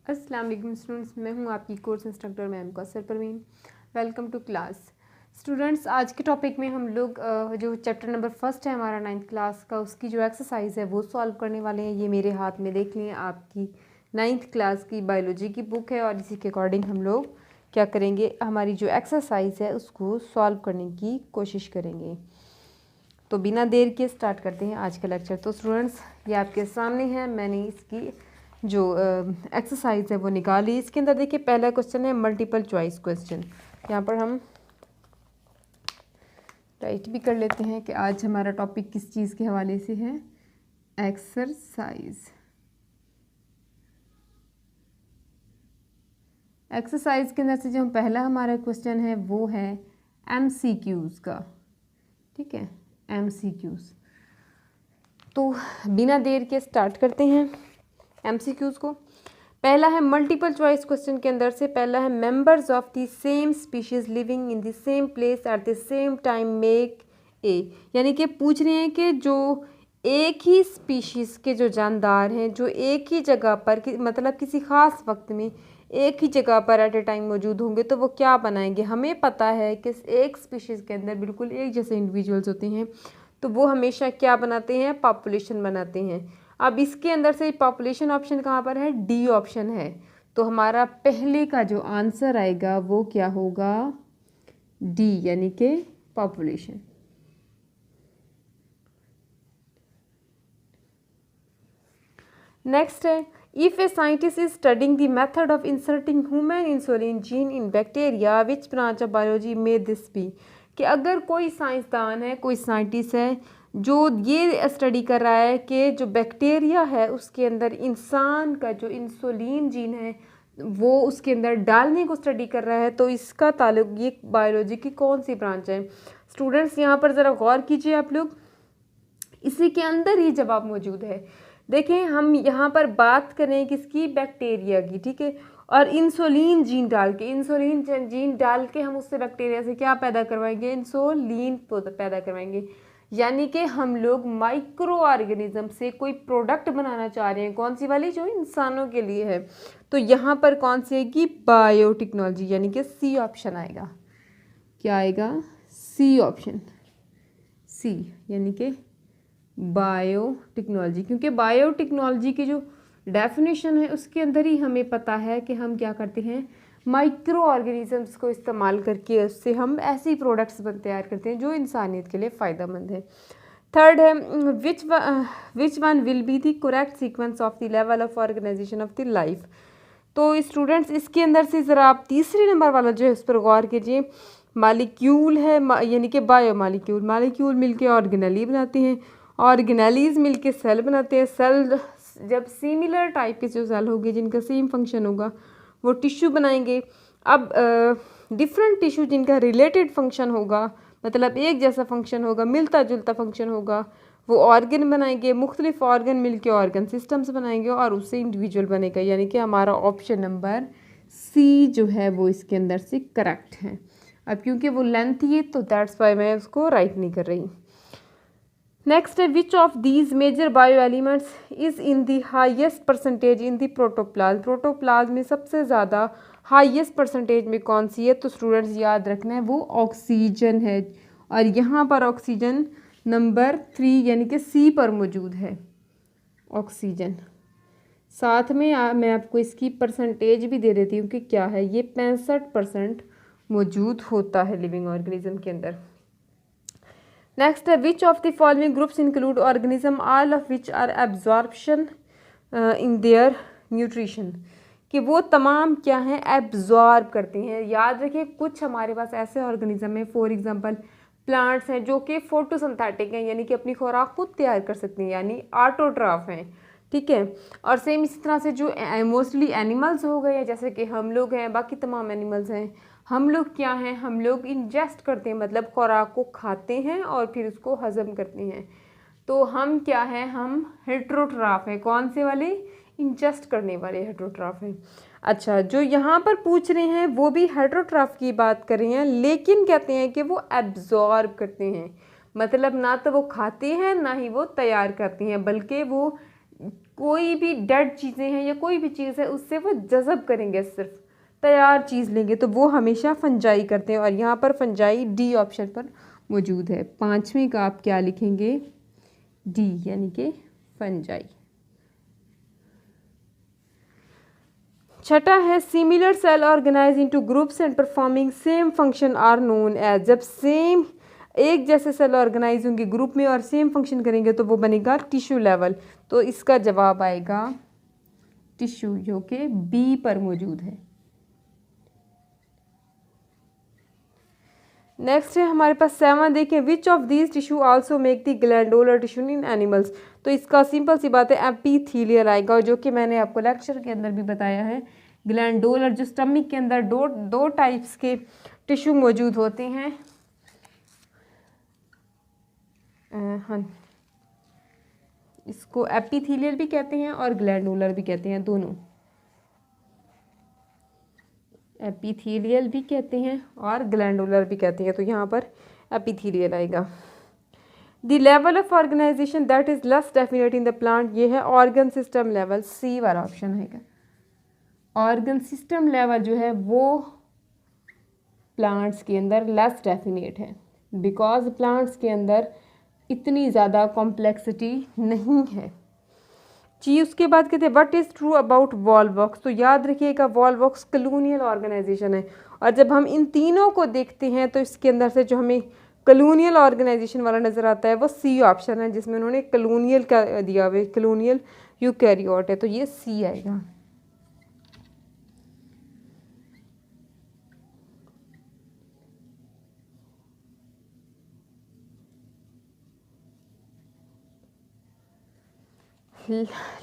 अस्सलाम वालेकुम स्टूडेंट्स, मैं हूं आपकी course instructor ma'am Kausar Parveen. Welcome to class. Students, आज के टॉपिक में हम लोग जो चैप्टर नंबर फर्स्ट है हमारा 9th क्लास का, उसकी जो एक्सरसाइज है वो सॉल्व करने वाले हैं। ये मेरे हाथ में देख लें, आपकी 9th क्लास की बायोलॉजी की बुक है और इसी के अकॉर्डिंग हम लोग क्या करेंगे, हमारी जो एक्सरसाइज है उसको सॉल्व करने की कोशिश करेंगे। तो बिना देर के स्टार्ट करते हैं आज का लेक्चर। तो स्टूडेंट्स, ये आपके सामने है, मैंने इसकी जो एक्सरसाइज है वो निकाली। इसके अंदर देखिए पहला क्वेश्चन है मल्टीपल चॉइस क्वेश्चन। यहाँ पर हम राइट भी कर लेते हैं कि आज हमारा टॉपिक किस चीज़ के हवाले से है, एक्सरसाइज। एक्सरसाइज के अंदर से जो पहला हमारा क्वेश्चन है वो है MCQs का, ठीक है, MCQs। तो बिना देर के स्टार्ट करते हैं MCQs को। पहला है मल्टीपल चॉइस क्वेश्चन के अंदर से पहला है members of the same species living in the same place at the same time make a, यानी कि पूछ रहे हैं कि जो एक ही स्पीशीज़ के जो जानदार हैं जो एक ही जगह पर मतलब किसी ख़ास वक्त में एक ही जगह पर एट ए टाइम मौजूद होंगे तो वो क्या बनाएंगे। हमें पता है कि एक स्पीशीज़ के अंदर बिल्कुल एक जैसे इंडिविजुअल्स होते हैं, तो वो हमेशा क्या बनाते हैं, पॉपुलेशन बनाते हैं। अब इसके अंदर से पॉपुलेशन ऑप्शन कहाँ पर है, डी ऑप्शन है। तो हमारा पहले का जो आंसर आएगा वो क्या होगा, डी, यानी कि पॉपुलेशन। नेक्स्ट है if a scientist is studying the method of inserting human insulin gene in bacteria which branch of biology may this be, कि अगर कोई साइंसदान है, कोई साइंटिस्ट है जो ये स्टडी कर रहा है कि जो बैक्टीरिया है उसके अंदर इंसान का जो इंसुलिन जीन है वो उसके अंदर डालने को स्टडी कर रहा है, तो इसका ताल्लुक ये बायोलॉजी की कौन सी ब्रांच है। स्टूडेंट्स, यहाँ पर ज़रा गौर कीजिए आप लोग, इसी के अंदर ही जवाब मौजूद है। देखें, हम यहाँ पर बात करें किसकी, बैक्टीरिया की, ठीक है, और इंसुलिन जीन डाल के, इंसुलिन जीन डाल के हम उससे बैक्टीरिया से क्या पैदा करवाएंगे, इंसुलिन पैदा करवाएंगे। यानी कि हम लोग माइक्रो ऑर्गेनिज्म से कोई प्रोडक्ट बनाना चाह रहे हैं, कौन सी वाली, जो इंसानों के लिए है। तो यहाँ पर कौन सी आएगी, बायोटेक्नोलॉजी, यानी कि सी ऑप्शन आएगा। क्या आएगा, सी ऑप्शन, सी, यानी कि बायोटेक्नोलॉजी। क्योंकि बायोटेक्नोलॉजी की जो डेफिनेशन है उसके अंदर ही हमें पता है कि हम क्या करते हैं, माइक्रो ऑर्गेनिजम्स को इस्तेमाल करके उससे हम ऐसी प्रोडक्ट्स तैयार करते हैं जो इंसानियत के लिए फ़ायदेमंद है। थर्ड है which one will be the correct sequence of the level of organization of the life. तो स्टूडेंट्स, इसके अंदर से ज़रा आप तीसरे नंबर वाला जो है उस पर गौर कीजिए। मालिक्यूल है, यानी कि बायो मालिक्यूल, मालिक्यूल मिलके ऑर्गेनेली बनाते हैं, ऑर्गेनेलीज मिलके सेल बनाते हैं। सेल जब सिमिलर टाइप के जो सेल होंगे जिनका सेम फंक्शन होगा वो टिश्यू बनाएंगे। अब डिफरेंट टिश्यू जिनका रिलेटेड फंक्शन होगा, मतलब एक जैसा फंक्शन होगा, मिलता जुलता फंक्शन होगा, वो ऑर्गन बनाएंगे। मुख्तलिफ ऑर्गन मिलके ऑर्गन सिस्टम्स बनाएंगे और उससे इंडिविजुअल बनेगा। यानी कि हमारा ऑप्शन नंबर सी जो है वो इसके अंदर से करेक्ट है। अब क्योंकि वो लेंथ ही है तो दैट्स वाई मैं उसको राइट नहीं कर रही। नेक्स्ट है which of these major bio elements is in the highest percentage in the protoplasm. Protoplasm में सबसे ज़्यादा हाईएस्ट परसेंटेज में कौन सी है, तो स्टूडेंट्स याद रखना है वो ऑक्सीजन है। और यहाँ पर ऑक्सीजन नंबर 3 यानी कि सी पर मौजूद है, ऑक्सीजन। साथ में मैं आपको इसकी परसेंटेज भी दे देती हूँ कि क्या है, ये 65% मौजूद होता है लिविंग ऑर्गेनिज्म के अंदर। नेक्स्ट है which of the following groups include organism all of which are absorption in their nutrition, कि वो तमाम क्या हैं, एब्जॉर्ब करते हैं। याद रखिए, कुछ हमारे पास ऐसे ऑर्गेनिज्म हैं, फॉर एग्जांपल प्लांट्स हैं जो कि फोटोसिंथेटिक हैं, यानी कि अपनी खुराक खुद तैयार कर सकते हैं, यानी ऑटोट्रॉफ हैं, ठीक है। और सेम इसी तरह से जो मोस्टली एनिमल्स हो गए हैं, जैसे कि हम लोग हैं, बाकी तमाम एनिमल्स हैं, हम लोग क्या हैं, हम लोग इंजेस्ट करते हैं, मतलब खुराक को खाते हैं और फिर उसको हज़म करते हैं। तो हम क्या हैं, हम हेट्रोट्रॉफ हैं। कौन से वाले, इंजेस्ट करने वाले हेट्रोट्रॉफ हैं। अच्छा, जो यहाँ पर पूछ रहे हैं वो भी हेट्रोट्रॉफ की बात कर रहे हैं, लेकिन कहते हैं कि वो एब्जॉर्ब करते हैं, मतलब ना तो वो खाते हैं ना ही वो तैयार करते हैं, बल्कि वो कोई भी डेड चीज़ें हैं या कोई भी चीज़ है उससे वो जज़ब करेंगे, सिर्फ तैयार चीज़ लेंगे, तो वो हमेशा फंजाई करते हैं। और यहाँ पर फंजाई डी ऑप्शन पर मौजूद है। पाँचवें का आप क्या लिखेंगे? डी, यानी कि फंजाई। छठा है similar cell organize into groups and performing same function are known as. जब सेम एक जैसे सेल ऑर्गेनाइज होंगे ग्रुप में और सेम फंक्शन करेंगे तो वो बनेगा टिश्यू लेवल। तो इसका जवाब आएगा टिश्यू, जो कि बी पर मौजूद है। नेक्स्ट है हमारे पास 7, देखें विच of these tissue also make the glandular tissue in animals. तो इसका सिंपल सी बात है एपिथेलियल आएगा, जो कि मैंने आपको लेक्चर के अंदर भी बताया है। ग्लैंडुलर जो स्टमक के अंदर दो टाइप्स के टिश्यू मौजूद होते हैं। हाँ, इसको एपिथेलियल भी कहते हैं और ग्लैंडुलर भी कहते हैं, दोनों। एपिथेलियल भी कहते हैं और ग्लैंडुलर भी कहते हैं, तो यहाँ पर एपिथेलियल आएगा। The level of organization that is less definite in the plant, ये है ऑर्गन सिस्टम लेवल, सी वाला ऑप्शन है। ऑर्गन सिस्टम लेवल जो है वो प्लांट्स के अंदर लेस डेफिनेट है, बिकॉज प्लांट्स के अंदर इतनी ज़्यादा कॉम्प्लेक्सिटी नहीं है जी। उसके बाद कहते हैं what is true about Volvox. तो याद रखिएगा वॉलवॉक्स कॉलोनियल ऑर्गेनाइजेशन है, और जब हम इन तीनों को देखते हैं तो इसके अंदर से जो हमें कॉलोनियल ऑर्गेनाइजेशन वाला नज़र आता है वो सी ऑप्शन है, जिसमें उन्होंने कॉलोनियल का दिया हुआ है, कॉलोनियल यूकैरियोट है, तो ये सी आएगा।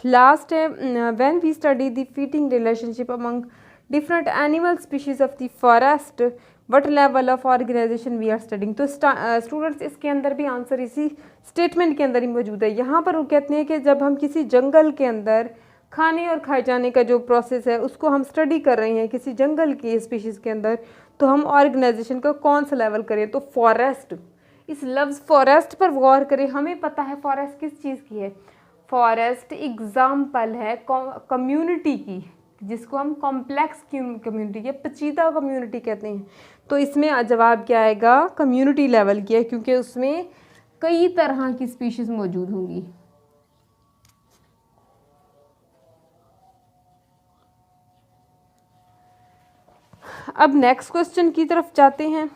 लास्ट है when we study the feeding relationship among different animal species of the forest what level of organization we are studying. तो स्टूडेंट्स इसके अंदर भी आंसर इसी स्टेटमेंट के अंदर ही मौजूद है। यहाँ पर वो कहते हैं कि जब हम किसी जंगल के अंदर खाने और खाए जाने का जो प्रोसेस है उसको हम स्टडी कर रहे हैं किसी जंगल की स्पीशीज़ के अंदर, तो हम ऑर्गेनाइजेशन का कौन सा लेवल करें? तो फॉरेस्ट, इस लफ्ज़ फॉरेस्ट पर गौर करें। हमें पता है फॉरेस्ट किस चीज़ की है। फॉरेस्ट एग्जाम्पल है कम्युनिटी की, जिसको हम कॉम्प्लेक्स कम्युनिटी या पेचीदा कम्युनिटी कहते हैं। तो इसमें जवाब क्या आएगा? कम्युनिटी लेवल की है, क्योंकि उसमें कई तरह की स्पीशीज़ मौजूद होंगी। अब नेक्स्ट क्वेश्चन की तरफ जाते हैं।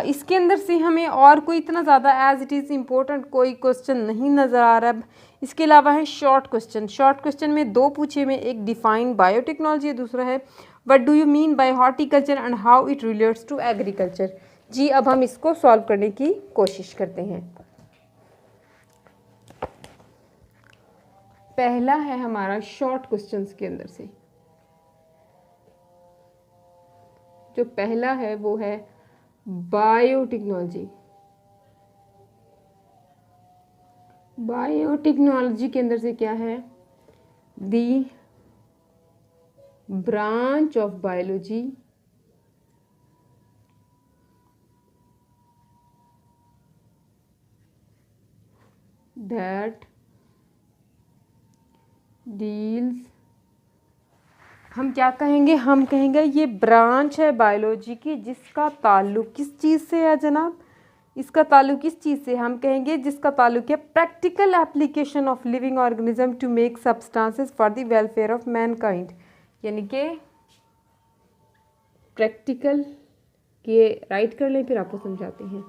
इसके अंदर से हमें और कोई इतना ज़्यादा एज इट इज़ इम्पोर्टेंट कोई क्वेश्चन नहीं नज़र आ रहा है। इसके अलावा है शॉर्ट क्वेश्चन। शॉर्ट क्वेश्चन में दो पूछे में, एक डिफाइन बायोटेक्नोलॉजी, दूसरा है what do you mean by horticulture and how it relates to agriculture. जी अब हम इसको सॉल्व करने की कोशिश करते हैं। पहला है हमारा शॉर्ट क्वेश्चंस के अंदर से, जो पहला है वो है बायोटेक्नोलॉजी। बायोटेक्नोलॉजी के अंदर से क्या है? दी branch of biology that deals, हम क्या कहेंगे? हम कहेंगे ये ब्रांच है बायोलॉजी की जिसका ताल्लुक किस चीज़ से है जनाब? इसका ताल्लुक किस चीज़ से? हम कहेंगे जिसका ताल्लुक है practical application of living organism to make substances for the welfare of mankind. यानी कि प्रैक्टिकल के राइट कर लें, फिर आपको समझाते हैं।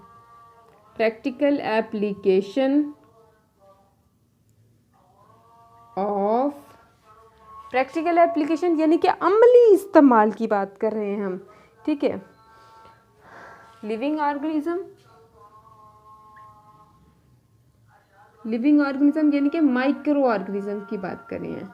Practical application of, practical application यानी कि अमली इस्तेमाल की बात कर रहे हैं हम, ठीक है। लिविंग ऑर्गेनिज्म, लिविंग ऑर्गेनिज्म यानी कि माइक्रो ऑर्गेनिज्म की बात कर रहे हैं।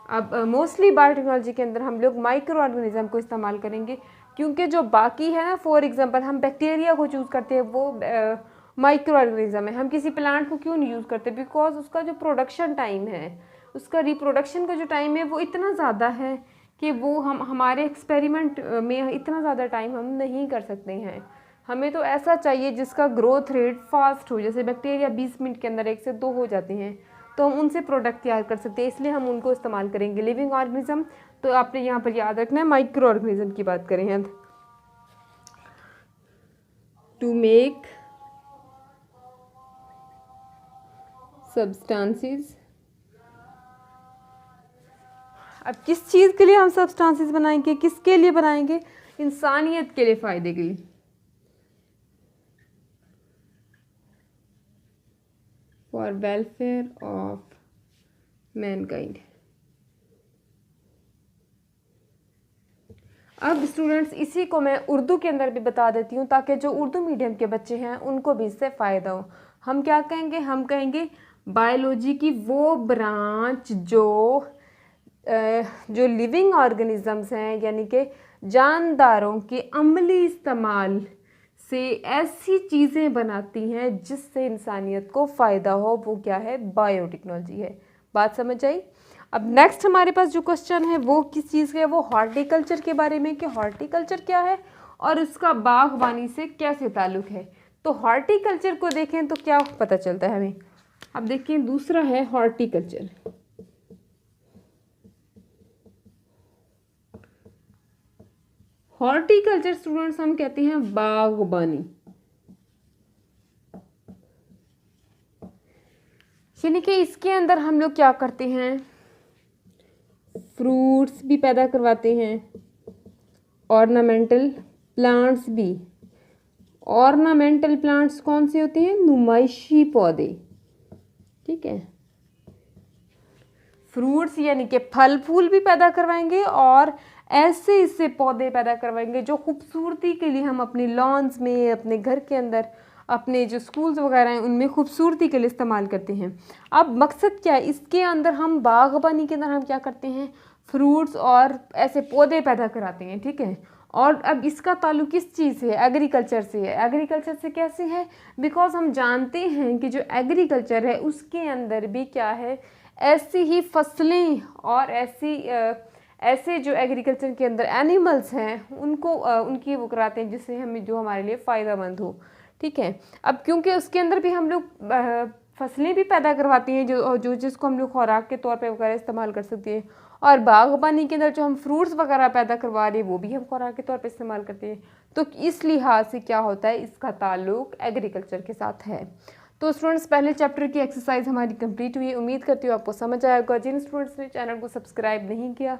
अब मोस्टली बायोटेक्नोलॉजी के अंदर हम लोग माइक्रो ऑर्गेनिज्म को इस्तेमाल करेंगे, क्योंकि जो बाकी है ना, फॉर एग्जांपल हम बैक्टीरिया को चूज़ करते हैं, वो माइक्रो ऑर्गेनिज्म है। हम किसी प्लांट को क्यों नहीं यूज़ करते? बिकॉज उसका जो प्रोडक्शन टाइम है, उसका रिप्रोडक्शन का जो टाइम है वो इतना ज़्यादा है कि वो हम हमारे एक्सपेरिमेंट में इतना ज़्यादा टाइम हम नहीं कर सकते हैं। हमें तो ऐसा चाहिए जिसका ग्रोथ रेट फास्ट हो, जैसे बैक्टीरिया 20 मिनट के अंदर 1 से 2 हो जाते हैं, तो हम उनसे प्रोडक्ट तैयार कर सकते हैं, इसलिए हम उनको इस्तेमाल करेंगे। लिविंग ऑर्गेनिज्म तो आपने यहाँ पर याद रखना है, माइक्रो ऑर्गेनिज्म की बात करें हैं। टू मेक सब्सटेंसेस, अब किस चीज़ के लिए हम सब्सटेंसेस बनाएंगे, किसके लिए बनाएंगे? इंसानियत के लिए, फ़ायदे के लिए, फॉर वेलफेयर ऑफ मैनकाइंड। अब स्टूडेंट्स इसी को मैं उर्दू के अंदर भी बता देती हूँ ताकि जो उर्दू मीडियम के बच्चे हैं उनको भी इससे फ़ायदा हो। हम क्या कहेंगे? हम कहेंगे बायोलॉजी की वो ब्रांच जो लिविंग ऑर्गेनिजम्स हैं, यानी कि जानदारों के अमली इस्तेमाल से ऐसी चीज़ें बनाती हैं जिससे इंसानियत को फ़ायदा हो, वो क्या है? बायोटेक्नोलॉजी है। बात समझ आई? अब नेक्स्ट हमारे पास जो क्वेश्चन है वो किस चीज़ का है? वो हॉर्टिकल्चर के बारे में, कि हॉर्टिकल्चर क्या है और उसका बागवानी से कैसे ताल्लुक़ है। तो हॉर्टिकल्चर को देखें तो क्या पता चलता है हमें। अब देखिए दूसरा है हॉर्टिकल्चर। हॉर्टिकल्चर स्टूडेंट्स हम कहते हैं बागबानी, यानी कि इसके अंदर हम लोग क्या करते हैं? फ्रूट्स भी पैदा करवाते हैं, ऑर्नामेंटल प्लांट्स भी। ऑर्नामेंटल प्लांट्स कौन से होते हैं? नुमाइशी पौधे, ठीक है। फ्रूट्स यानी कि फल फूल भी पैदा करवाएंगे और ऐसे इससे पौधे पैदा करवाएंगे जो खूबसूरती के लिए हम अपने लॉन्स में, अपने घर के अंदर, अपने जो स्कूल्स वगैरह हैं उनमें खूबसूरती के लिए इस्तेमाल करते हैं। अब मकसद क्या है इसके अंदर? हम बागबानी के अंदर हम क्या करते हैं? फ्रूट्स और ऐसे पौधे पैदा कराते हैं, ठीक है। और अब इसका ताल्लुक किस चीज़ से है? एग्रीकल्चर से है। एग्रीकल्चर से कैसे है? बिकॉज हम जानते हैं कि जो एग्रीकल्चर है उसके अंदर भी क्या है? ऐसी ही फसलें और ऐसे जो एग्रीकल्चर के अंदर एनिमल्स हैं उनको उनकी वो कराते हैं जिससे हमें जो हमारे लिए फ़ायदेमंद हो, ठीक है। अब क्योंकि उसके अंदर भी हम लोग फसलें भी पैदा करवाती हैं जो जिसको हम लोग खुराक के तौर पे वगैरह इस्तेमाल कर सकते हैं, और बागबानी के अंदर जो हम फ्रूट्स वगैरह पैदा करवा रहे हैं वो भी हम खुराक के तौर पे इस्तेमाल करते हैं। तो इस लिहाज से क्या होता है? इसका ताल्लुक एग्रीकल्चर के साथ है। तो स्टूडेंट्स पहले चैप्टर की एक्सरसाइज हमारी कंप्लीट हुई। उम्मीद करती हूँ आपको समझ आया होगा। जिन स्टूडेंट्स ने चैनल को सब्सक्राइब नहीं किया,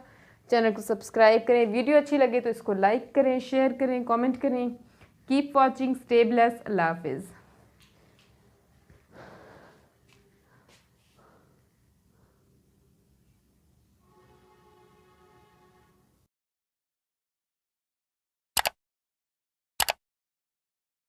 चैनल को सब्सक्राइब करें। वीडियो अच्छी लगे तो इसको लाइक करें, शेयर करें, कमेंट करें। कीप वॉचिंग, स्टे ब्लेस्ड, अल्लाह हाफिज़।